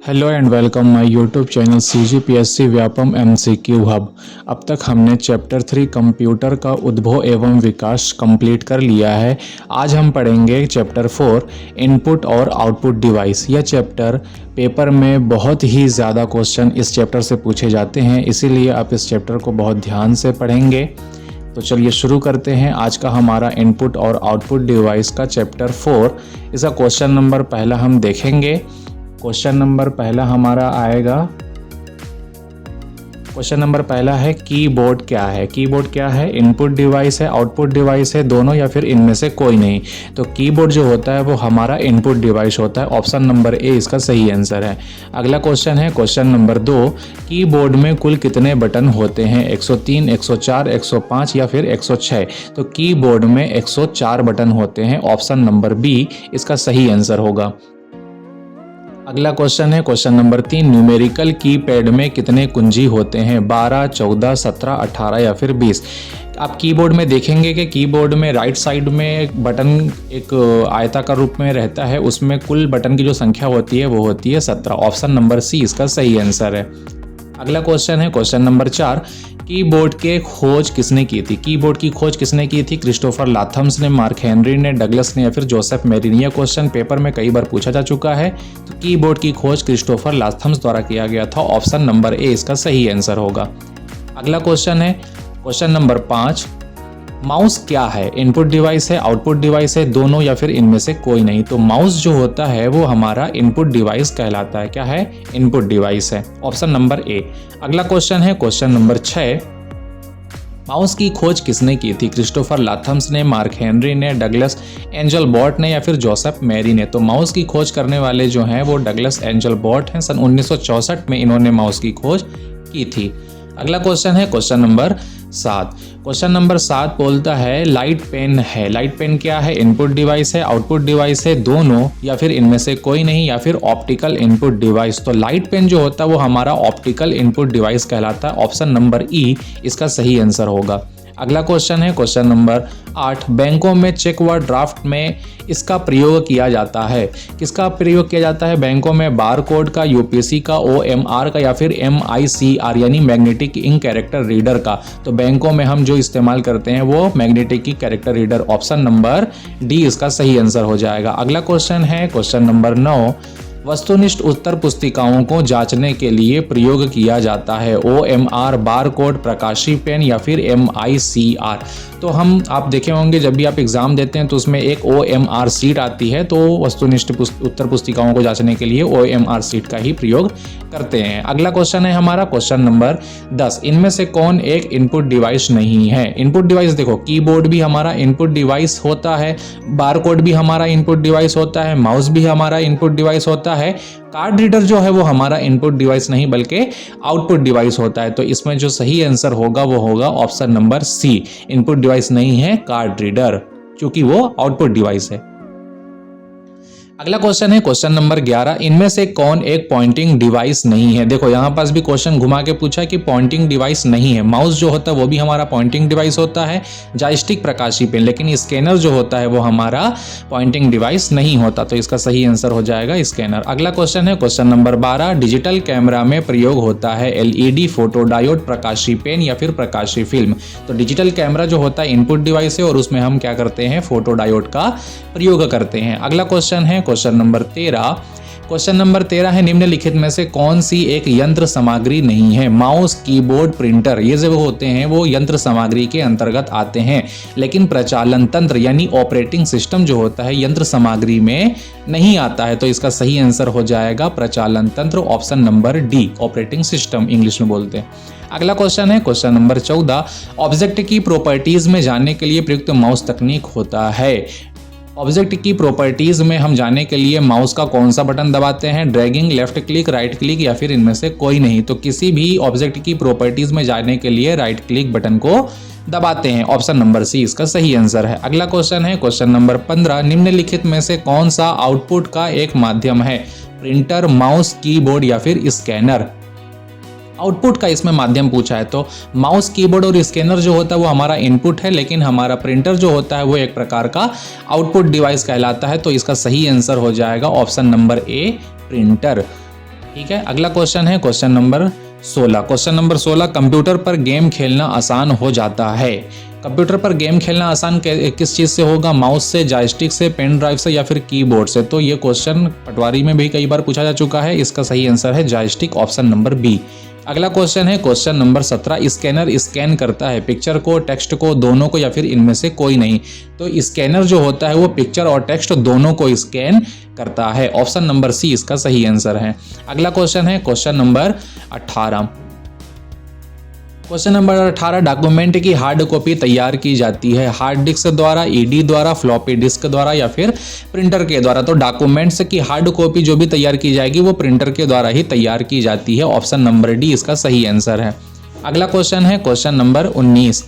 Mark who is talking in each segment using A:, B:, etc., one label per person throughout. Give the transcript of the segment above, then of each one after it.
A: Hello and welcome my YouTube channel CGPSC Vyapam MCQ hub. अब तक हमने चैप्टर 3 कंप्यूटर का उद्भव एवं विकास कंप्लीट कर लिया है। आज हम पढ़ेंगे चैप्टर 4 इनपुट और आउटपुट डिवाइस। यह चैप्टर पेपर में बहुत ही ज़्यादा क्वेश्चन इस चैप्टर से पूछे जाते हैं, इसीलिए आप इस चैप्टर को बहुत ध्यान से पढ़ेंगे। तो चलिए शुरू करते हैं आज का हमारा इनपुट और आउटपुट डिवाइस का चैप्टर 4। इसका क्वेश्चन नंबर पहला हम देखेंगे। क्वेश्चन नंबर पहला हमारा आएगा, क्वेश्चन नंबर पहला है कीबोर्ड क्या है। कीबोर्ड क्या है? इनपुट डिवाइस है, आउटपुट डिवाइस है, दोनों या फिर इनमें से कोई नहीं। तो कीबोर्ड जो होता है वो हमारा इनपुट डिवाइस होता है। ऑप्शन नंबर ए इसका सही आंसर है। अगला क्वेश्चन है क्वेश्चन नंबर 2, कीबोर्ड में कुल कितने बटन होते हैं? 103, 104, 105 या फिर 106? तो कीबोर्ड में 104 बटन होते हैं। ऑप्शन नंबर बी इसका सही आंसर होगा। अगला क्वेश्चन है क्वेश्चन नंबर 3, न्यूमेरिकल कीपैड में कितने कुंजी होते हैं? 12, 14, 17, 18 या फिर 20? आप कीबोर्ड में देखेंगे कि कीबोर्ड में राइट साइड में एक बटन एक आयताकार रूप में रहता है, उसमें कुल बटन की जो संख्या होती है वो होती है 17। ऑप्शन नंबर सी इसका सही आंसर है। अगला क्वेश्चन है क्वेश्चन नंबर 4, कीबोर्ड के खोज किसने की थी? कीबोर्ड की खोज किसने की थी? क्रिस्टोफर लाथम्स ने, मार्क हेनरी ने, डगलस ने या फिर जोसेफ मेरी ने? यह क्वेश्चन पेपर में कई बार पूछा जा चुका है। तो कीबोर्ड की खोज क्रिस्टोफर लाथम्स द्वारा किया गया था। ऑप्शन नंबर ए इसका सही आंसर होगा। अगला क्वेश्चन है क्वेश्चन नंबर 5, माउस क्या है? इनपुट डिवाइस है, आउटपुट डिवाइस है, दोनों या फिर इनमें से कोई नहीं? तो माउस जो होता है वो हमारा इनपुट डिवाइस कहलाता है। क्या है? इनपुट डिवाइस है। Option number A. अगला क्वेश्चन है क्वेश्चन नंबर 6, माउस की खोज किसने की थी? क्रिस्टोफर लाथम्स ने, मार्क हेनरी ने, डगलस एंजल बॉट ने या फिर जोसेफ मेरी ने? तो माउस की खोज करने वाले जो हैं वो डगलस एंजल बॉट हैं। सन 1964 में इन्होंने माउस की खोज की थी। अगला क्वेश्चन है क्वेश्चन नंबर 7। क्वेश्चन नंबर 7 बोलता है लाइट पेन है। लाइट पेन क्या है? इनपुट डिवाइस है, आउटपुट डिवाइस है, दोनों या फिर इनमें से कोई नहीं या फिर ऑप्टिकल इनपुट डिवाइस? तो लाइट पेन जो होता है वो हमारा ऑप्टिकल इनपुट डिवाइस कहलाता है। ऑप्शन नंबर ई इसका सही आंसर होगा। अगला क्वेश्चन है क्वेश्चन नंबर 8, बैंकों में चेक व ड्राफ्ट में इसका प्रयोग किया जाता है। किसका प्रयोग किया जाता है बैंकों में? बार कोड का, यूपीसी का, OMR का या फिर MICR यानी मैग्नेटिक इंक कैरेक्टर रीडर का? तो बैंकों में हम जो इस्तेमाल करते हैं वो magnetic ink character reader. Option number D इसका सही आंसर हो जाएगा। अगला क्वेश्चन है क्वेश्चन नंबर 9, वस्तुनिष्ठ उत्तर पुस्तिकाओं को जांचने के लिए प्रयोग किया जाता है। OMR, बार कोड, प्रकाशी पेन या फिर MICR? तो हम आप देखे होंगे जब भी आप एग्जाम देते हैं तो उसमें एक OMR सीट आती है, तो वस्तुनिष्ठ उत्तर पुस्तिकाओं को जांचने के लिए OMR सीट का ही प्रयोग करते हैं। अगला क्वेश्चन है हमारा क्वेश्चन नंबर 10, इनमें से कौन एक इनपुट डिवाइस नहीं है? इनपुट डिवाइस देखो, कीबोर्ड भी हमारा इनपुट डिवाइस होता है, बार कोड भी हमारा इनपुट डिवाइस होता है, माउस भी हमारा इनपुट डिवाइस होता है, कार्ड रीडर जो है वो हमारा इनपुट डिवाइस नहीं बल्कि आउटपुट डिवाइस होता है। तो इसमें जो सही आंसर होगा वो होगा option number C. Input device नहीं है कार्ड रीडर, क्योंकि वो आउटपुट डिवाइस है। अगला क्वेश्चन है क्वेश्चन नंबर 11, इनमें से कौन एक पॉइंटिंग डिवाइस नहीं है? देखो यहाँ पास भी क्वेश्चन घुमा के पूछा कि पॉइंटिंग डिवाइस नहीं है। माउस जो होता है वो भी हमारा पॉइंटिंग डिवाइस होता है, जॉयस्टिक, प्रकाशी पेन, लेकिन स्कैनर जो होता है वो हमारा पॉइंटिंग डिवाइस नहीं होता। तो इसका सही आंसर हो जाएगा स्कैनर। अगला क्वेश्चन है क्वेश्चन नंबर 12, डिजिटल कैमरा में प्रयोग होता है LED, फोटो डायोड, प्रकाशी पेन या फिर प्रकाशी फिल्म? तो डिजिटल कैमरा जो होता है इनपुट डिवाइस है और उसमें हम क्या करते हैं? फोटो डायोड का प्रयोग करते हैं। अगला क्वेश्चन है क्वेश्चन नंबर 13। क्वेश्चन नंबर 13 है, निम्नलिखित में से कौन सी एक यंत्र सामग्री नहीं है? माउस, कीबोर्ड, प्रिंटर, ये जो होते हैं वो यंत्र सामग्री के अंतर्गत आते हैं, लेकिन प्रचालन तंत्र यानी ऑपरेटिंग सिस्टम जो होता है यंत्र सामग्री में नहीं आता है। तो इसका सही आंसर हो जाएगा प्रचालन तंत्र। Option number D, operating system English में बोलते हैं। अगला क्वेश्चन है क्वेश्चन नंबर 14, ऑब्जेक्ट की प्रॉपर्टीज में जानने के लिए प्रयुक्त माउस तकनीक होता है। ऑब्जेक्ट की प्रॉपर्टीज में हम जाने के लिए माउस का कौन सा बटन दबाते हैं? Dragging, left click, right click या फिर इनमें से कोई नहीं? तो किसी भी ऑब्जेक्ट की प्रॉपर्टीज में जाने के लिए राइट क्लिक बटन को दबाते हैं। ऑप्शन नंबर सी इसका सही आंसर है। अगला क्वेश्चन है क्वेश्चन नंबर 15, निम्नलिखित में से कौन सा आउटपुट का एक माध्यम है? प्रिंटर, माउस, कीबोर्ड या फिर स्कैनर? आउटपुट का इसमें माध्यम पूछा है, तो माउस, कीबोर्ड और स्कैनर जो होता है वो हमारा इनपुट है, लेकिन हमारा प्रिंटर जो होता है वो एक प्रकार का आउटपुट डिवाइस कहलाता है। तो इसका सही आंसर हो जाएगा ऑप्शन नंबर ए, प्रिंटर। ठीक है। अगला क्वेश्चन है question number 16। Question number 16, computer पर गेम खेलना आसान हो जाता है। कंप्यूटर पर गेम खेलना आसान किस चीज़ से होगा? माउस से, जॉयस्टिक से, पेन ड्राइव से या फिर कीबोर्ड से? तो ये क्वेश्चन पटवारी में भी कई बार पूछा जा चुका है। इसका सही आंसर है जॉयस्टिक, ऑप्शन नंबर बी। अगला क्वेश्चन है क्वेश्चन नंबर 17, स्कैनर स्कैन करता है पिक्चर को, टेक्स्ट को, दोनों को या फिर इनमें से कोई नहीं? तो स्कैनर जो होता है वो पिक्चर और टेक्स्ट दोनों को स्कैन करता है, ऑप्शन नंबर सी इसका सही आंसर है। अगला क्वेश्चन है question number 18। Question number 18, document की हार्ड कॉपी तैयार की जाती है हार्ड डिस्क द्वारा, ईडी द्वारा, फ्लॉपी डिस्क द्वारा या फिर प्रिंटर के द्वारा? तो डॉक्यूमेंट्स की हार्ड कॉपी जो भी तैयार की जाएगी वो प्रिंटर के द्वारा ही तैयार की जाती है, ऑप्शन नंबर डी इसका सही आंसर है। अगला क्वेश्चन है क्वेश्चन नंबर 19,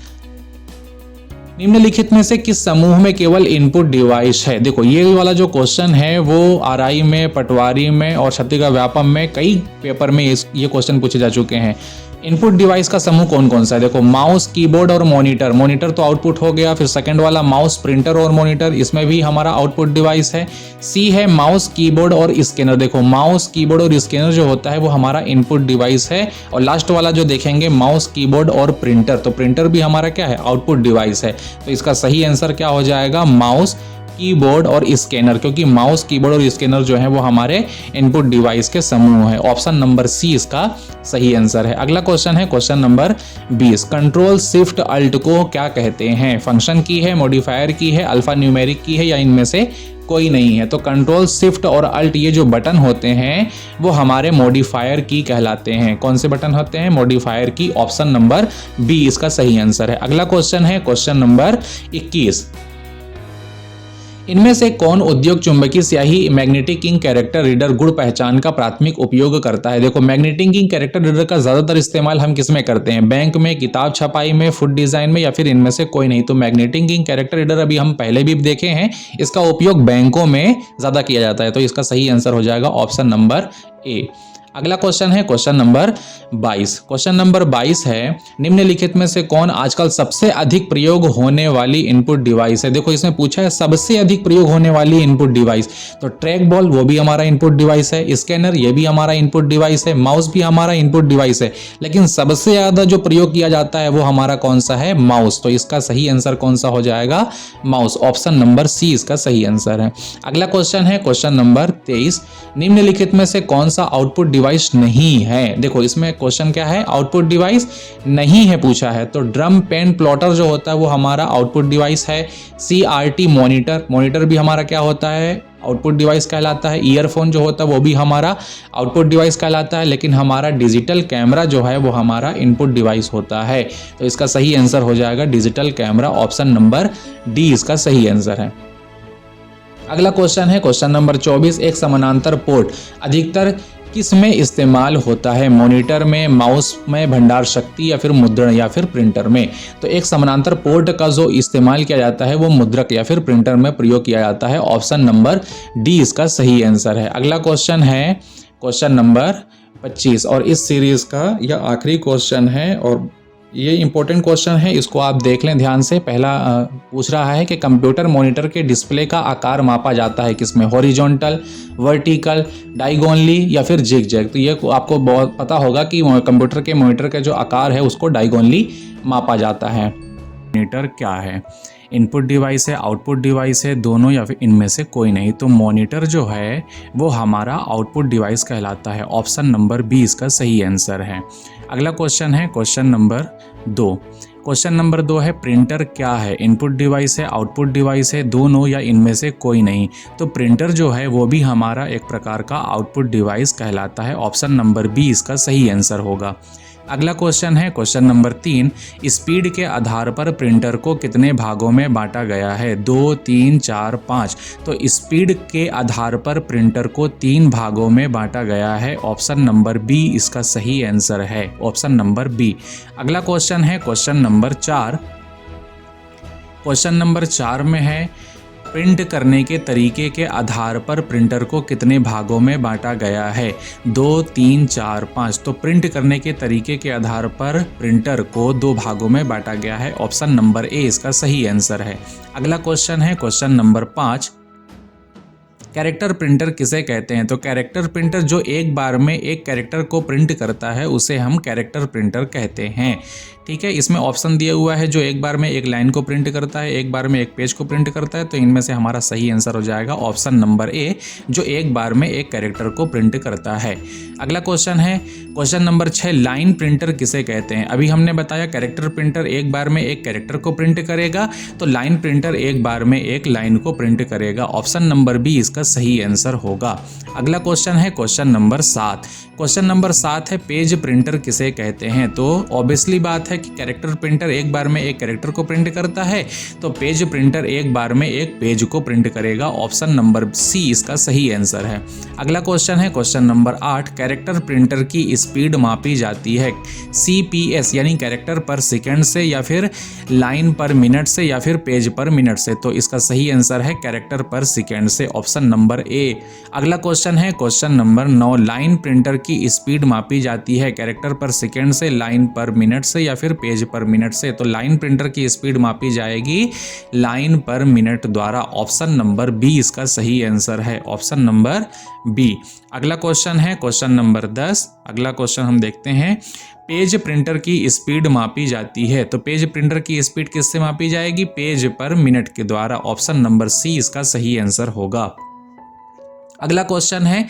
A: निम्नलिखित में से किस समूह में केवल इनपुट डिवाइस है? देखो ये वाला जो क्वेश्चन है वो आरआई में, पटवारी में और छत्तीसगढ़ व्यापम में कई पेपर में ये क्वेश्चन पूछे जा चुके हैं। इनपुट डिवाइस का समूह कौन कौन सा है? देखो माउस, कीबोर्ड और मॉनिटर। मॉनिटर तो आउटपुट हो गया। फिर सेकंड वाला माउस, प्रिंटर और मॉनिटर, इसमें भी हमारा आउटपुट डिवाइस है। सी है माउस, कीबोर्ड और स्कैनर। देखो माउस, कीबोर्ड और स्कैनर जो होता है वो हमारा इनपुट डिवाइस है। और लास्ट वाला जो देखेंगे माउस, कीबोर्ड और प्रिंटर, तो प्रिंटर भी हमारा क्या है? आउटपुट डिवाइस है। तो इसका सही आंसर क्या हो जाएगा? माउस, कीबोर्ड और स्कैनर, क्योंकि माउस, कीबोर्ड और स्कैनर जो है वो हमारे इनपुट डिवाइस के समूह है, ऑप्शन नंबर सी इसका सही आंसर है। अगला क्वेश्चन है question number 20, control shift alt को क्या कहते हैं? फंक्शन की है, मॉडिफायर की है, अल्फा न्यूमेरिक की है या इनमें से कोई नहीं है? तो कंट्रोल शिफ्ट और अल्ट ये जो बटन होते हैं वो हमारे मॉडिफायर की कहलाते हैं। कौन से बटन होते हैं? मॉडिफायर की, ऑप्शन नंबर बी इसका सही आंसर है। अगला क्वेश्चन है क्वेश्चन नंबर 21, इनमें से कौन उद्योग चुंबकीय स्याही मैग्नेटिक इंक कैरेक्टर रीडर गुण पहचान का प्राथमिक उपयोग करता है? देखो मैग्नेटिक इंक कैरेक्टर रीडर का ज्यादातर इस्तेमाल हम किस में करते हैं? बैंक में, किताब छपाई में, फूड डिजाइन में या फिर इनमें से कोई नहीं? तो मैग्नेटिक इंक कैरेक्टर रीडर अभी हम पहले भी देखे हैं, इसका उपयोग बैंकों में ज्यादा किया जाता है। तो इसका सही आंसर हो जाएगा ऑप्शन नंबर ए। अगला क्वेश्चन है क्वेश्चन नंबर 22। क्वेश्चन नंबर 22 है, निम्नलिखित में से कौन आजकल सबसे अधिक प्रयोग होने वाली इनपुट डिवाइस है? देखो इसमें पूछा है सबसे अधिक प्रयोग होने वाली इनपुट डिवाइस, तो ट्रैक बॉल वो भी हमारा इनपुट डिवाइस है, स्कैनर ये भी हमारा इनपुट डिवाइस है, माउस भी हमारा इनपुट डिवाइस है, लेकिन सबसे ज्यादा जो प्रयोग किया जाता है वो हमारा कौन सा है? माउस। तो इसका सही आंसर कौन सा हो जाएगा? माउस, ऑप्शन नंबर सी इसका सही आंसर है। अगला क्वेश्चन है क्वेश्चन नंबर 23, निम्नलिखित में से कौन सा आउटपुट डिवाइस नहीं है? देखो इसमें क्वेश्चन क्या है? आउटपुट डिवाइस नहीं है पूछा है। तो ड्रम पेन प्लॉटर जो होता है वो हमारा आउटपुट डिवाइस है। CRT मॉनिटर, मॉनिटर भी हमारा क्या होता है? आउटपुट डिवाइस कहलाता है। ईयरफोन जो होता है वो भी हमारा आउटपुट डिवाइस कहलाता है, लेकिन हमारा डिजिटल कैमरा जो है वो हमारा इनपुट डिवाइस होता है। तो इसका सही आंसर हो जाएगा digital camera, option number D इसका सही आंसर है। अगला क्वेश्चन है क्वेश्चन नंबर 24, एक समानांतर पोर्ट अधिकतर किस में इस्तेमाल होता है? मॉनिटर में, माउस में, भंडार शक्ति या फिर मुद्रण या फिर प्रिंटर में? तो एक समानांतर पोर्ट का जो इस्तेमाल किया जाता है वो मुद्रक या फिर प्रिंटर में प्रयोग किया जाता है, ऑप्शन नंबर डी इसका सही आंसर है। अगला क्वेश्चन है क्वेश्चन नंबर 25 और इस सीरीज का यह आखिरी क्वेश्चन है और ये इंपॉर्टेंट क्वेश्चन है, इसको आप देख लें ध्यान से। पहला पूछ रहा है कि कंप्यूटर मॉनिटर के डिस्प्ले का आकार मापा जाता है किसमें? हॉरिजॉन्टल, वर्टिकल, डायगोनली या फिर जिगजैग? तो ये आपको बहुत पता होगा कि कंप्यूटर के मॉनिटर का जो आकार है उसको डायगोनली मापा जाता है। मॉनिटर क्या है? इनपुट डिवाइस है, आउटपुट डिवाइस है, दोनों या फिर इनमें से कोई नहीं? तो मॉनिटर जो है वो हमारा आउटपुट डिवाइस कहलाता है, ऑप्शन नंबर बी इसका सही आंसर है। अगला क्वेश्चन है क्वेश्चन नंबर 2। क्वेश्चन नंबर 2 है, प्रिंटर क्या है? इनपुट डिवाइस है, आउटपुट डिवाइस है, दोनों या इनमें से कोई नहीं? तो प्रिंटर जो है वो भी हमारा एक प्रकार का आउटपुट डिवाइस कहलाता है, ऑप्शन नंबर बी इसका सही आंसर होगा। अगला क्वेश्चन है क्वेश्चन नंबर 3, स्पीड के आधार पर प्रिंटर को कितने भागों में बांटा गया है? 2, 3, 4, 5? तो स्पीड के आधार पर प्रिंटर को 3 भागों में बांटा गया है, ऑप्शन नंबर बी इसका सही आंसर है, ऑप्शन नंबर बी। अगला क्वेश्चन है क्वेश्चन नंबर 4। क्वेश्चन नंबर 4 में है, प्रिंट करने के तरीके के आधार पर प्रिंटर को कितने भागों में बांटा गया है? 2, 3, 4, 5? तो प्रिंट करने के तरीके के आधार पर प्रिंटर को 2 भागों में बांटा गया है, ऑप्शन नंबर ए इसका सही आंसर है। अगला क्वेश्चन है क्वेश्चन नंबर 5, कैरेक्टर प्रिंटर किसे कहते हैं? तो कैरेक्टर प्रिंटर जो एक बार में एक कैरेक्टर को प्रिंट करता है उसे हम कैरेक्टर प्रिंटर कहते हैं। ठीक है, इसमें ऑप्शन दिया हुआ है जो एक बार में एक लाइन को प्रिंट करता है, एक बार में एक पेज को प्रिंट करता है। तो इनमें से हमारा सही आंसर हो जाएगा ऑप्शन नंबर ए, जो एक बार में एक कैरेक्टर को प्रिंट करता है। अगला क्वेश्चन है क्वेश्चन नंबर 6, लाइन प्रिंटर किसे कहते हैं? अभी हमने बताया कैरेक्टर प्रिंटर एक बार में एक कैरेक्टर को प्रिंट करेगा, तो लाइन प्रिंटर एक बार में एक लाइन को प्रिंट करेगा। ऑप्शन नंबर बी इसका सही आंसर होगा। अगला क्वेश्चन है क्वेश्चन नंबर 7। क्वेश्चन नंबर 7 है पेज प्रिंटर किसे कहते हैं? तो ऑब्वियसली बात है कि कैरेक्टर प्रिंटर एक बार में एक कैरेक्टर को प्रिंट करता है, तो पेज प्रिंटर एक बार में एक पेज को प्रिंट करेगा। ऑप्शन नंबर सी इसका सही आंसर है। अगला क्वेश्चन है क्वेश्चन नंबर 8, कैरेक्टर प्रिंटर की स्पीड मापी जाती है CPS यानी कैरेक्टर पर सेकंड से, या फिर लाइन पर मिनट से, या फिर पेज पर मिनट से। तो इसका सही आंसर है कैरेक्टर पर सेकंड से, ऑप्शन नंबर ए। अगला क्वेश्चन है क्वेश्चन नंबर 9, लाइन प्रिंटर की स्पीड मापी जाती है कैरेक्टर पर सेकंड से, लाइन पर मिनट से, या फिर पेज पर मिनट से। तो लाइन प्रिंटर की स्पीड मापी जाएगी लाइन पर मिनट द्वारा। ऑप्शन नंबर बी इसका सही आंसर है, ऑप्शन नंबर बी। अगला क्वेश्चन है क्वेश्चन नंबर 10। अगला क्वेश्चन हम देखते हैं, पेज प्रिंटर की स्पीड मापी जाती है। तो पेज प्रिंटर की स्पीड किससे मापी जाएगी? पेज पर मिनट के द्वारा। ऑप्शन नंबर सी इसका सही आंसर होगा। अगला क्वेश्चन है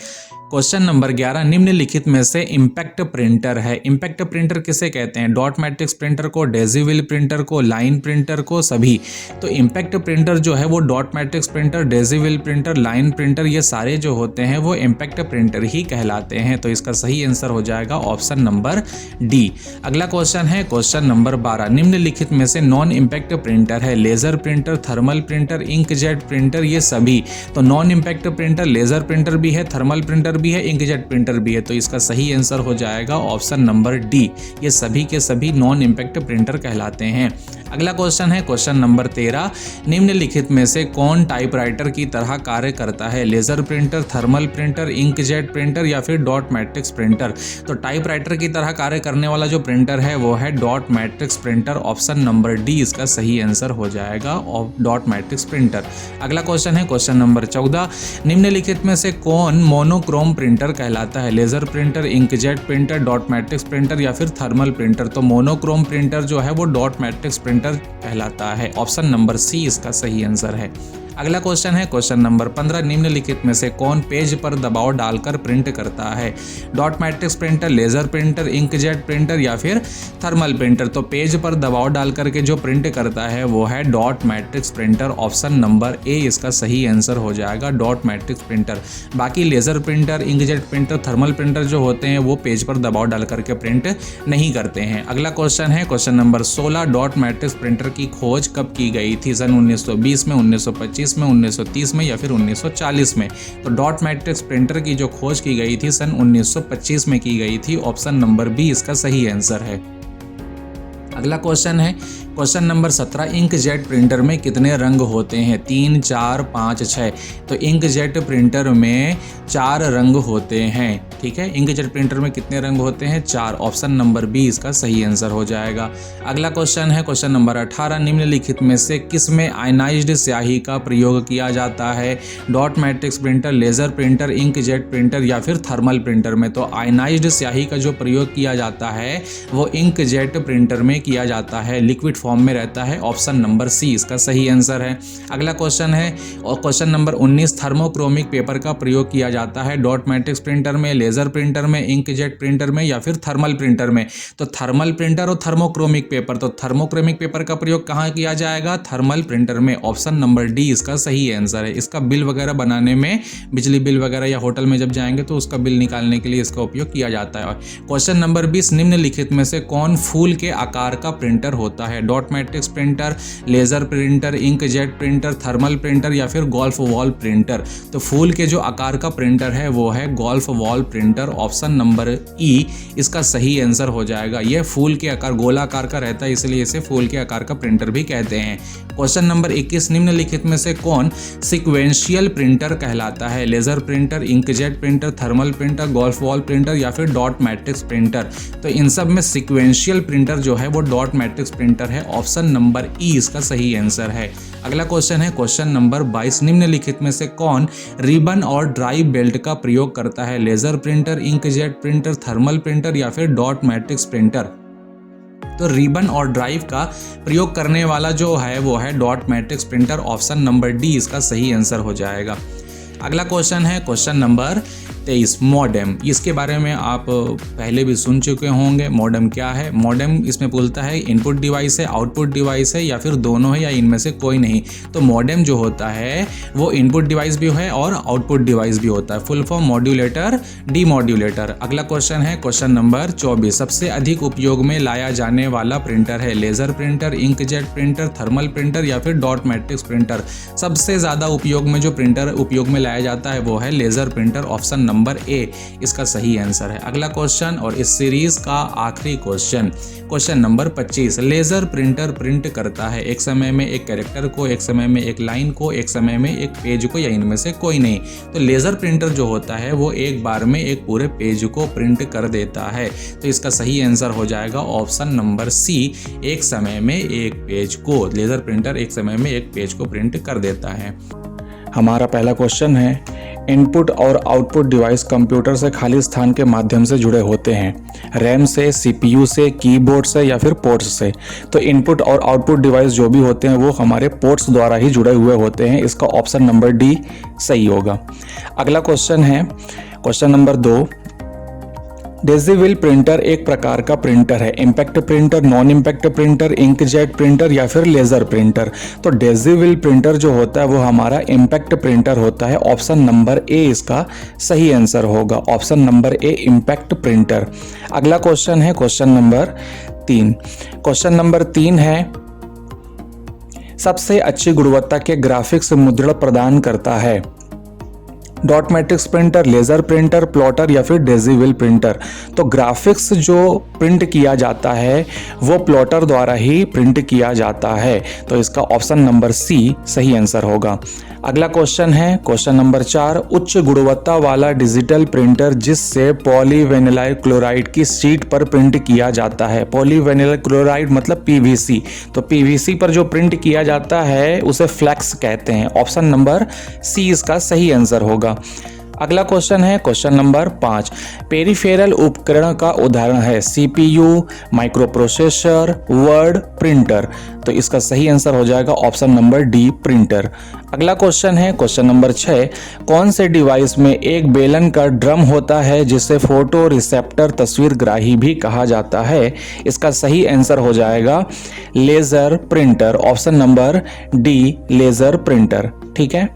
A: क्वेश्चन नंबर 11, निम्नलिखित में से इम्पैक्ट प्रिंटर है। इम्पैक्ट प्रिंटर किसे कहते हैं? डॉट मैट्रिक्स प्रिंटर को, डेजिबल प्रिंटर को, लाइन प्रिंटर को, सभी। तो इम्पैक्ट प्रिंटर जो है वो dot matrix printer, daisy wheel printer, line printer, ये सारे जो होते हैं वो इम्पैक्ट प्रिंटर ही कहलाते हैं। तो इसका सही आंसर हो जाएगा ऑप्शन नंबर डी। अगला क्वेश्चन है क्वेश्चन नंबर 12, निम्नलिखित में से नॉन इम्पैक्ट प्रिंटर है। Laser printer, thermal printer, inkjet printer, ये सभी। तो non impact printer laser printer भी है, थर्मल प्रिंटर भी है, इंकजेट प्रिंटर भी है। तो इसका सही आंसर हो जाएगा ऑप्शन नंबर डी। ये सभी के सभी नॉन इम्पैक्ट प्रिंटर कहलाते हैं। अगला क्वेश्चन है क्वेश्चन नंबर 13, निम्नलिखित में से कौन टाइपराइटर की तरह कार्य करता है? Laser printer, thermal printer, inkjet printer, या फिर डॉट मैट्रिक्स प्रिंटर। तो टाइपराइटर की तरह कार्य करने वाला जो प्रिंटर है वो है dot matrix printer. Option number D इसका सही आंसर हो जाएगा, डॉट मैट्रिक्स प्रिंटर। अगला क्वेश्चन है क्वेश्चन नंबर 14, निम्नलिखित में से कौन मोनोक्रोम प्रिंटर कहलाता है? Laser printer, inkjet printer, dot matrix printer, या फिर थर्मल प्रिंटर। तो मोनोक्रोम प्रिंटर जो है वो डॉट मैट्रिक्स प्रिंटर कहलाता है। ऑप्शन नंबर सी इसका सही आंसर है। अगला क्वेश्चन है क्वेश्चन नंबर 15, निम्नलिखित में से कौन पेज पर दबाव डालकर प्रिंट करता है? Dot matrix printer, laser printer, inkjet printer, या फिर थर्मल प्रिंटर। तो पेज पर दबाव डालकर के जो प्रिंट करता है वो है dot matrix printer. Option number A इसका सही आंसर हो जाएगा, डॉट मैट्रिक्स प्रिंटर। बाकी laser printer, inkjet printer, thermal printer जो होते हैं वो पेज पर दबाव डाल करके प्रिंट नहीं करते हैं। अगला क्वेश्चन है question number 16, dot matrix printer की खोज कब की गई थी? सन 1920 में, 1925 में, 1930 में, या फिर 1940 में। तो डॉट मैट्रिक्स प्रिंटर की जो खोज की गई थी सन 1925 में की गई थी। ऑप्शन नंबर बी इसका सही आंसर है। अगला क्वेश्चन है क्वेश्चन नंबर 17, इंकजेट प्रिंटर में कितने रंग होते हैं? 3, 4, 5, 6। तो इंकजेट प्रिंटर में 4 रंग होते हैं। ठीक है, इंकजेट प्रिंटर में कितने रंग होते हैं? 4। ऑप्शन नंबर बी इसका सही आंसर हो जाएगा। अगला क्वेश्चन है क्वेश्चन नंबर 18, निम्नलिखित में से किस में आयनाइज्ड स्याही का प्रयोग किया जाता है? Dot matrix printer, laser printer, inkjet printer, या फिर थर्मल प्रिंटर में। तो आयनाइज्ड स्याही का जो प्रयोग किया जाता है वो इंकजेट प्रिंटर में किया जाता है, लिक्विड फॉर्म में रहता है। ऑप्शन नंबर सी इसका सही आंसर है। अगला क्वेश्चन है और क्वेश्चन नंबर 19, थर्मोक्रोमिक पेपर का प्रयोग किया जाता है डॉट मैट्रिक्स प्रिंटर में, लेजर प्रिंटर में, इंकजेट प्रिंटर में, या फिर थर्मल प्रिंटर में। तो थर्मल प्रिंटर और थर्मोक्रोमिक पेपर, तो थर्मोक्रोमिक पेपर का प्रयोग कहाँ किया जाएगा? थर्मल प्रिंटर में। ऑप्शन नंबर डी इसका सही आंसर है। इसका बिल वगैरह बनाने में, बिजली बिल वगैरह या होटल में जब जाएंगे तो उसका बिल निकालने के लिए इसका उपयोग किया जाता है। क्वेश्चन नंबर 20, निम्नलिखित में से कौन फूल के आकार का प्रिंटर होता है? Dot matrix printer, laser printer, inkjet printer, thermal printer, या फिर गोल्फ वॉल प्रिंटर। तो फूल के जो आकार का प्रिंटर है वो है golf ball printer. Option number ई इसका सही आंसर हो जाएगा। यह फूल के आकार, गोलाकार का रहता है, इसलिए इसे फूल के आकार का प्रिंटर भी कहते हैं। क्वेश्चन नंबर 21, निम्नलिखित में से कौन सीक्वेंशियल प्रिंटर कहलाता है? Laser printer, inkjet printer, thermal printer, golf ball printer, या फिर डॉट मैट्रिक्स प्रिंटर। तो इन सब में सीक्वेंशियल प्रिंटर जो है वो डॉट मैट्रिक्स प्रिंटर है। है ऑप्शन नंबर ई इसका सही आंसर है। अगला क्वेश्चन है क्वेश्चन नंबर 22, निम्नलिखित में से कौन रिबन और ड्राई बेल्ट का प्रयोग करता है? Laser printer, inkjet printer, thermal printer या फिर डॉट मैट्रिक्स प्रिंटर? तो रिबन और ड्राइव का प्रयोग करने वाला जो है वो है dot matrix printer, option number D इसका सही आंसर हो जाएगा। अगला क्वेश्चन है क्वेश्चन नंबर 23, मॉडेम। इसके बारे में आप पहले भी सुन चुके होंगे। मॉडेम क्या है? मॉडेम इसमें बोलता है इनपुट डिवाइस है, आउटपुट डिवाइस है या फिर दोनों है या इनमें से कोई नहीं। तो मॉडेम जो होता है वो इनपुट डिवाइस भी है और आउटपुट डिवाइस भी होता है। Full form modulator, demodulator. अगला क्वेश्चन है क्वेश्चन नंबर 24, सबसे अधिक उपयोग में लाया जाने वाला प्रिंटर है? Laser printer, inkjet printer, thermal printer या फिर डॉट मैट्रिक्स प्रिंटर? सबसे ज़्यादा उपयोग में जो प्रिंटर उपयोग में लाया जाता है वो है laser printer, option number A इसका सही आंसर है। अगला क्वेश्चन और इस सीरीज का आखिरी question, question number 25, laser printer print करता है एक समय में एक कैरेक्टर को, एक समय में एक लाइन को, एक समय में एक पेज को या इनमें से कोई नहीं। तो लेजर प्रिंटर जो होता है वो एक बार में एक पूरे पेज को प्रिंट कर देता है। तो इसका सही आंसर हो जाएगा ऑप्शन नंबर सी, एक समय में एक पेज को। लेजर प्रिंटर एक समय में एक पेज को प्रिंट कर देता है। हमारा पहला क्वेश्चन है, इनपुट और आउटपुट डिवाइस कंप्यूटर से खाली स्थान के माध्यम से जुड़े होते हैं, रैम से, सीपीयू से, कीबोर्ड से या फिर पोर्ट्स से? तो इनपुट और आउटपुट डिवाइस जो भी होते हैं वो हमारे पोर्ट्स द्वारा ही जुड़े हुए होते हैं। इसका ऑप्शन नंबर डी सही होगा। अगला क्वेश्चन है क्वेश्चन नंबर 2, डेजिविल प्रिंटर एक प्रकार का प्रिंटर है, impact printer, non impact printer, inkjet printer या फिर लेजर प्रिंटर? तो डेजिविल प्रिंटर जो होता है वो हमारा इम्पैक्ट प्रिंटर होता है। ऑप्शन नंबर ए इसका सही आंसर होगा, ऑप्शन नंबर ए इम्पैक्ट प्रिंटर। अगला क्वेश्चन है क्वेश्चन नंबर 3। क्वेश्चन नंबर 3 है, सबसे अच्छी गुणवत्ता के ग्राफिक्स मुद्रण प्रदान करता है? Dot matrix printer, laser printer, plotter या फिर डेजिविल प्रिंटर? तो ग्राफिक्स जो प्रिंट किया जाता है वो प्लॉटर द्वारा ही प्रिंट किया जाता है। तो इसका ऑप्शन नंबर सी सही आंसर होगा। अगला क्वेश्चन है क्वेश्चन नंबर 4, उच्च गुणवत्ता वाला डिजिटल प्रिंटर जिससे पॉलीविनाइल क्लोराइड की शीट पर प्रिंट किया जाता है? पॉलीविनाइल क्लोराइड मतलब पीवीसी। तो पीवीसी पर जो प्रिंट किया जाता है उसे फ्लैक्स कहते हैं। ऑप्शन नंबर सी इसका सही आंसर होगा। अगला क्वेश्चन है क्वेश्चन नंबर 5, पेरिफेरल उपकरण का उदाहरण है? CPU, micro processor, word, printer? तो इसका सही आंसर हो जाएगा ऑप्शन नंबर डी प्रिंटर। अगला क्वेश्चन है क्वेश्चन नंबर 6, कौन से डिवाइस में एक बेलन का ड्रम होता है जिसे फोटो रिसेप्टर तस्वीरग्राही भी कहा जाता है? इसका सही आंसर हो जाएगा laser printer, option number D laser printer. ठीक है,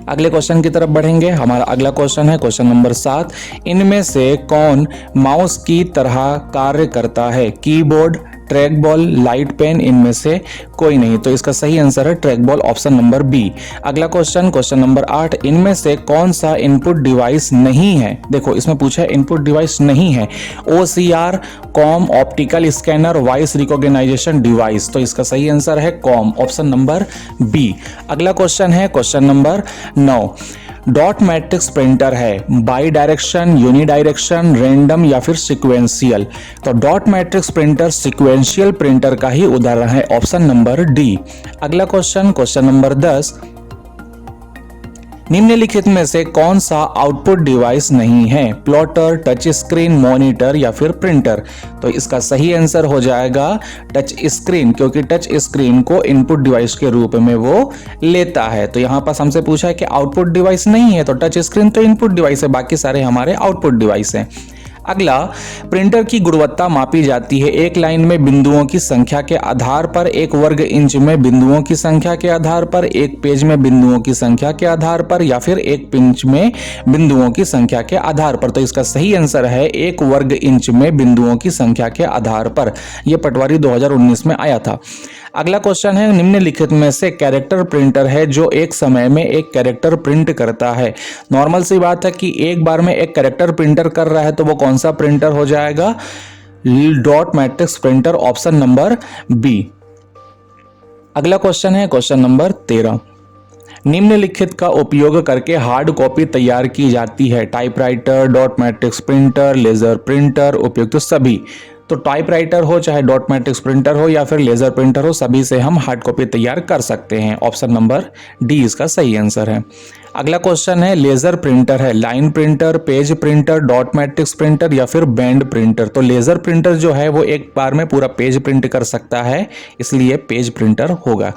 A: अगले क्वेश्चन की तरफ बढ़ेंगे। हमारा अगला क्वेश्चन है क्वेश्चन नंबर 7, इनमें से कौन माउस की तरह कार्य करता है? Keyboard, track ball, light pen, इनमें से कोई नहीं। तो इसका सही आंसर है track ball, option number B. अगला क्वेश्चन क्वेश्चन नंबर 8, इनमें से कौन सा इनपुट डिवाइस नहीं है? देखो इसमें पूछा है इनपुट डिवाइस नहीं है, OCR, COM, optical scanner, voice recognition device? तो इसका सही आंसर है कॉम, ऑप्शन नंबर बी। अगला क्वेश्चन है question number 9, dot matrix printer है bi direction, uni direction, random या फिर सिक्वेंशियल? तो dot matrix printer sequential printer का ही उदाहरण है, ऑप्शन नंबर डी। अगला क्वेश्चन क्वेश्चन नंबर 10, निम्नलिखित में से कौन सा आउटपुट डिवाइस नहीं है? प्लॉटर, टच स्क्रीन, मॉनिटर या फिर प्रिंटर? तो इसका सही आंसर हो जाएगा टच स्क्रीन, क्योंकि टच स्क्रीन को इनपुट डिवाइस के रूप में वो लेता है। तो यहाँ पास हमसे पूछा है कि आउटपुट डिवाइस नहीं है, तो टच स्क्रीन तो इनपुट डिवाइस है, बाकी सारे हमारे आउटपुट डिवाइस हैं। अगला, प्रिंटर की गुणवत्ता मापी जाती है एक लाइन में बिंदुओं की संख्या के आधार पर, एक वर्ग इंच में बिंदुओं की संख्या के आधार पर, एक पेज में बिंदुओं की संख्या के आधार पर या फिर एक पिंच में बिंदुओं की संख्या के आधार पर? तो इसका सही आंसर है एक वर्ग इंच में बिंदुओं की संख्या के आधार पर। यह पटवारी 2019 में आया था। अगला क्वेश्चन है, निम्नलिखित में से कैरेक्टर प्रिंटर है जो एक समय में एक कैरेक्टर प्रिंट करता है? नॉर्मल सी बात है कि एक बार में एक कैरेक्टर प्रिंटर कर रहा है, तो वो कौन सा प्रिंटर हो जाएगा? Dot matrix printer, option number B. अगला क्वेश्चन है क्वेश्चन नंबर 13, निम्नलिखित का उपयोग करके हार्ड कॉपी तैयार की जाती है? Typewriter, dot matrix printer, laser printer, उपयुक्त सभी? तो टाइपराइटर हो चाहे डॉट मैट्रिक्स प्रिंटर हो या फिर लेजर प्रिंटर हो, सभी से हम हार्ड कॉपी तैयार कर सकते हैं। ऑप्शन नंबर डी इसका सही आंसर है। अगला क्वेश्चन है लेजर प्रिंटर है line printer, page printer, dot matrix printer या फिर बैंड प्रिंटर। तो लेजर प्रिंटर जो है वो एक बार में पूरा पेज प्रिंट कर सकता है, इसलिए पेज प्रिंटर होगा।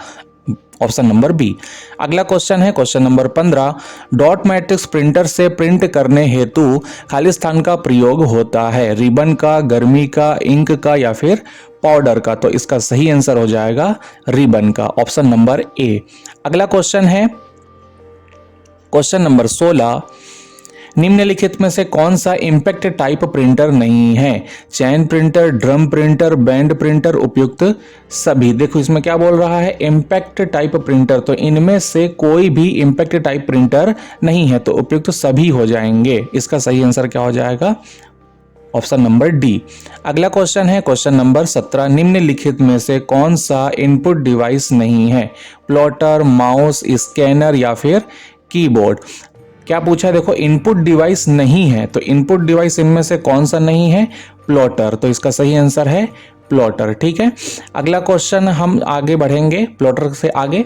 A: Option number B. अगला क्वेश्चन है question number 15, dot matrix printer से प्रिंट करने हेतु खाली स्थान का प्रयोग होता है, रिबन का, गर्मी का, इंक का या फिर पाउडर का। तो इसका सही आंसर हो जाएगा रिबन का। Option number A. अगला क्वेश्चन है क्वेश्चन नंबर 16, निम्नलिखित में से कौन सा इंपैक्ट टाइप प्रिंटर नहीं है? Chain printer, drum printer, band printer, उपयुक्त सभी। देखो इसमें क्या बोल रहा है, इंपैक्ट टाइप प्रिंटर, तो इनमें से कोई भी इंपैक्ट टाइप प्रिंटर नहीं है, तो उपयुक्त सभी हो जाएंगे। इसका सही आंसर क्या हो जाएगा? Option number D. अगला क्वेश्चन है क्वेश्चन नंबर 17, निम्नलिखित में से कौन सा इनपुट डिवाइस नहीं है? प्लॉटर, माउस, स्कैनर या फिर कीबोर्ड। क्या पूछा है? देखो इनपुट डिवाइस नहीं है, तो इनपुट डिवाइस इनमें से कौन सा नहीं है? प्लॉटर। तो इसका सही आंसर है प्लॉटर। ठीक है, अगला क्वेश्चन हम आगे बढ़ेंगे प्लॉटर से आगे।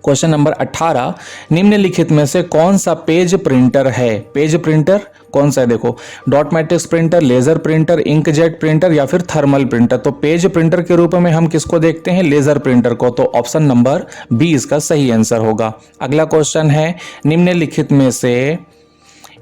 A: क्वेश्चन नंबर 18, निम्नलिखित में से कौन सा पेज प्रिंटर है? पेज प्रिंटर कौन सा है? देखो dot matrix printer, laser printer, inkjet printer या फिर थर्मल प्रिंटर। तो पेज प्रिंटर के रूप में हम किसको देखते हैं? लेजर प्रिंटर को। तो ऑप्शन नंबर बी इसका सही आंसर होगा। अगला क्वेश्चन है, निम्नलिखित में से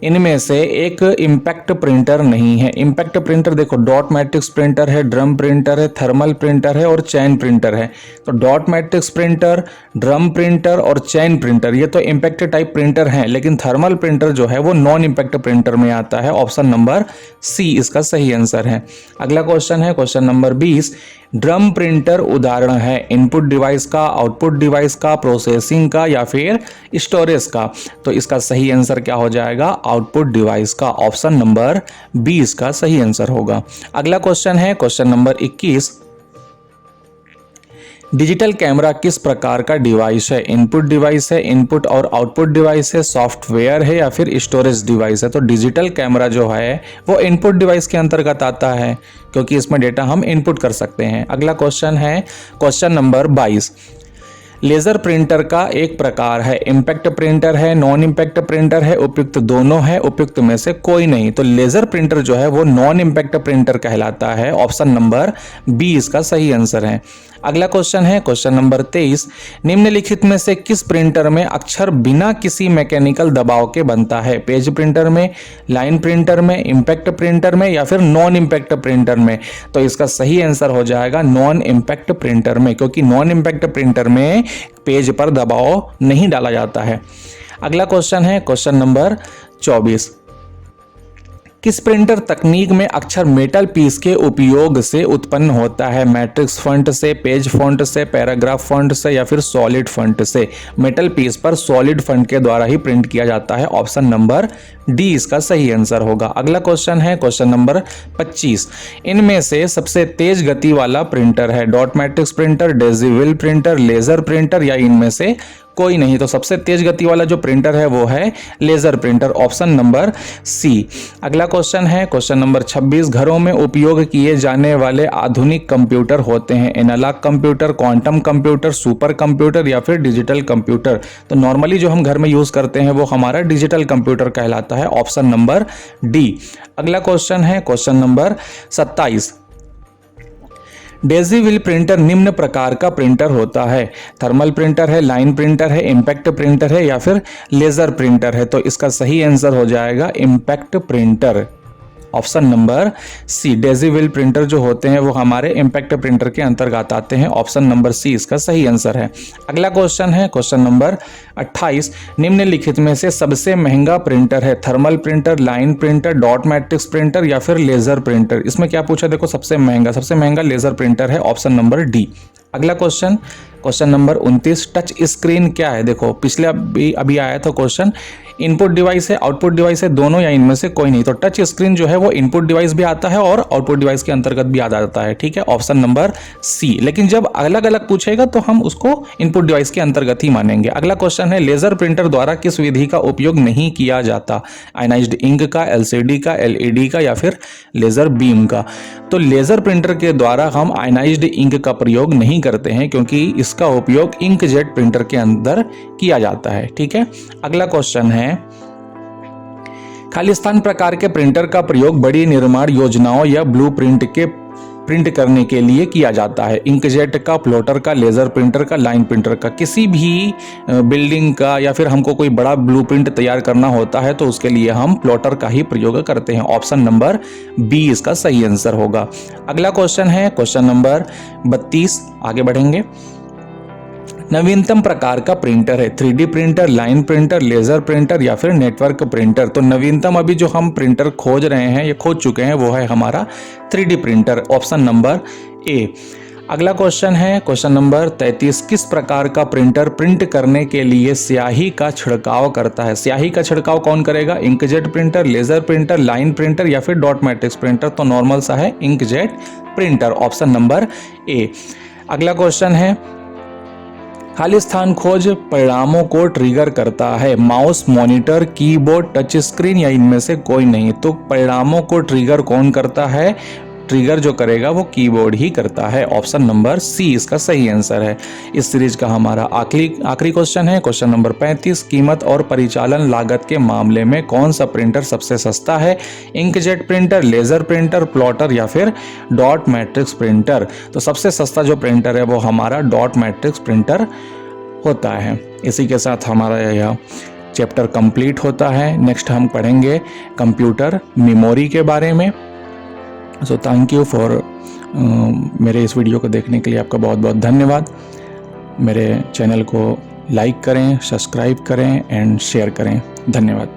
A: इनमें से एक इंपैक्ट प्रिंटर नहीं है। इंपैक्ट प्रिंटर देखो डॉट मैट्रिक्स प्रिंटर है, ड्रम प्रिंटर है, थर्मल प्रिंटर है और चैन प्रिंटर है। तो dot matrix printer, drum printer और चैन प्रिंटर ये तो इंपैक्ट टाइप प्रिंटर हैं, लेकिन थर्मल प्रिंटर जो है वो नॉन इंपैक्ट प्रिंटर में आता है। ऑप्शन नंबर सी इसका सही आंसर है। अगला क्वेश्चन है क्वेश्चन नंबर 20, ड्रम प्रिंटर उदाहरण है इनपुट डिवाइस का, आउटपुट डिवाइस का, प्रोसेसिंग का या फिर स्टोरेज का। तो इसका सही आंसर क्या हो जाएगा? आउटपुट डिवाइस का। ऑप्शन नंबर बी इसका सही आंसर होगा। अगला क्वेश्चन है क्वेश्चन नंबर 21, डिजिटल कैमरा किस प्रकार का डिवाइस है? इनपुट डिवाइस है, इनपुट और आउटपुट डिवाइस है, सॉफ्टवेयर है या फिर स्टोरेज डिवाइस है? तो डिजिटल कैमरा जो है वो इनपुट डिवाइस के अंतर्गत आता है, क्योंकि इसमें डेटा हम इनपुट कर सकते हैं। अगला क्वेश्चन है क्वेश्चन नंबर 22, लेजर प्रिंटर का एक प्रकार है, इंपैक्ट प्रिंटर है, नॉन इंपैक्ट प्रिंटर है, उपयुक्त दोनों है, उपयुक्त में से कोई नहीं। तो लेजर प्रिंटर जो है वो नॉन इंपैक्ट प्रिंटर कहलाता है। ऑप्शन नंबर बी इसका सही आंसर है। अगला क्वेश्चन है क्वेश्चन नंबर 23, निम्नलिखित में से किस प्रिंटर में अक्षर बिना किसी मैकेनिकल दबाव के बनता है? पेज प्रिंटर में, लाइन प्रिंटर में, इंपैक्ट प्रिंटर में या फिर नॉन इंपैक्ट प्रिंटर में? तो इसका सही आंसर हो जाएगा नॉन इंपैक्ट प्रिंटर में, क्योंकि नॉन इंपैक्ट प्रिंटर में पेज पर दबाव नहीं डाला जाता है। अगला क्वेश्चन है क्वेश्चन नंबर 24, किस प्रिंटर तकनीक में अक्षर मेटल पीस के उपयोग से उत्पन्न होता है? मैट्रिक्स फॉन्ट से, पेज फॉन्ट से, पैराग्राफ फॉन्ट से या फिर सॉलिड फॉन्ट से? मेटल पीस पर सॉलिड फॉन्ट के द्वारा ही प्रिंट किया जाता है। ऑप्शन नंबर डी इसका सही आंसर होगा। अगला क्वेश्चन है क्वेश्चन नंबर 25, इनमें से सबसे तेज गति वाला प्रिंटर है? Dot matrix printer, daisy wheel printer, laser printer या इनमें से कोई नहीं? तो सबसे तेज गति वाला जो प्रिंटर है वो है laser printer. Option number C. अगला क्वेश्चन है क्वेश्चन नंबर 26, घरों में उपयोग किए जाने वाले आधुनिक कंप्यूटर होते हैं? Analogue computer, quantum computer, super computer या फिर डिजिटल कंप्यूटर? तो नॉर्मली जो हम घर में यूज करते हैं वो हमारा डिजिटल कंप्यूटर कहलाता है। Option number D. अगला क्वेश्चन है क्वेश्चन नंबर 27, डेजिविल प्रिंटर निम्न प्रकार का प्रिंटर होता है? थर्मल प्रिंटर है, लाइन प्रिंटर है, इंपैक्ट प्रिंटर है या फिर लेजर प्रिंटर है? तो इसका सही आंसर हो जाएगा impact printer. Option number C. Daisy wheel printer जो होते हैं वो हमारे इंपैक्ट प्रिंटर के अंतर्गत आते हैं। ऑप्शन नंबर सी इसका सही आंसर है। अगला क्वेश्चन है क्वेश्चन नंबर 28, निम्नलिखित में से सबसे महंगा प्रिंटर है? Thermal printer, line printer, dot matrix printer या फिर लेजर प्रिंटर? इसमें क्या पूछा? देखो सबसे महंगा लेजर प्रिंटर है। Option number D. अगला question question number 29, touch screen क्या है? देखो पिछले अभी आया था क्वेश्चन, इनपुट डिवाइस है, आउटपुट डिवाइस है, दोनों या इनमें से कोई नहीं। तो टच स्क्रीन जो है वो इनपुट डिवाइस भी आता है और आउटपुट डिवाइस के अंतर्गत भी आ जाता है, ठीक है, ऑप्शन नंबर सी। लेकिन जब अलग अलग पूछेगा तो हम उसको इनपुट डिवाइस के अंतर्गत ही मानेंगे। अगला क्वेश्चन है, लेजर प्रिंटर द्वारा किस विधि का उपयोग नहीं किया जाता? आयनाइज्ड इंक का, एलसीडी का, एलईडी का या फिर लेजर बीम का? तो लेजर प्रिंटर के द्वारा हम आयनाइज्ड इंक का प्रयोग नहीं करते हैं, क्योंकि इसका उपयोग इंकजेट प्रिंटर के अंदर किया जाता है, ठीक है। अगला क्वेश्चन है, खालिस्तान प्रकार के प्रिंटर का प्रयोग बड़ी निर्माण योजनाओं या ब्लूप्रिंट के प्रिंट करने के लिए किया जाता है? इंकजेट का, प्लॉटर का, लेजर प्रिंटर का, लाइन प्रिंटर का? किसी भी बिल्डिंग का या फिर हमको कोई बड़ा ब्लूप्रिंट तैयार करना होता है तो उसके लिए हम प्लॉटर का ही प्रयोग करते हैं। ऑप्शन नंबर बी इसका सही आंसर होगा। अगला क्वेश्चन है क्वेश्चन नंबर 32, आगे बढ़ेंगे। नवीनतम प्रकार का प्रिंटर है 3D printer, line printer, laser printer या फिर नेटवर्क प्रिंटर? तो नवीनतम अभी जो हम प्रिंटर खोज रहे हैं या खोज चुके हैं वो है हमारा 3D printer, option number A. अगला क्वेश्चन है क्वेश्चन नंबर 33, किस प्रकार का प्रिंटर प्रिंट करने के लिए स्याही का छिड़काव करता है? स्याही का छिड़काव कौन करेगा? Inkjet printer, laser printer, line printer या फिर डॉट मैट्रिक्स प्रिंटर? तो नॉर्मल सा है inkjet printer, option number A. अगला क्वेश्चन है, खालिस्तान खोज परिणामों को ट्रिगर करता है? Mouse, monitor, keyboard, touch screen या इनमें से कोई नहीं? तो परिणामों को ट्रिगर कौन करता है? ट्रिगर जो करेगा वो कीबोर्ड ही करता है, ऑप्शन नंबर सी इसका सही आंसर है। इस सीरीज का हमारा आखिरी क्वेश्चन है क्वेश्चन नंबर 35, कीमत और परिचालन लागत के मामले में कौन सा प्रिंटर सबसे सस्ता है? Inkjet printer, laser printer, plotter या फिर डॉट मैट्रिक्स प्रिंटर? तो सबसे सस्ता जो प्रिंटर है वो हमारा डॉट मैट्रिक्स प्रिंटर होता है। इसी के साथ हमारा यह चैप्टर कंप्लीट होता है। नेक्स्ट हम पढ़ेंगे कंप्यूटर मेमोरी के बारे में। सो थैंक यू फॉर मेरे इस वीडियो को देखने के लिए आपका बहुत बहुत धन्यवाद। मेरे चैनल को लाइक करें, सब्सक्राइब करें एंड शेयर करें। धन्यवाद।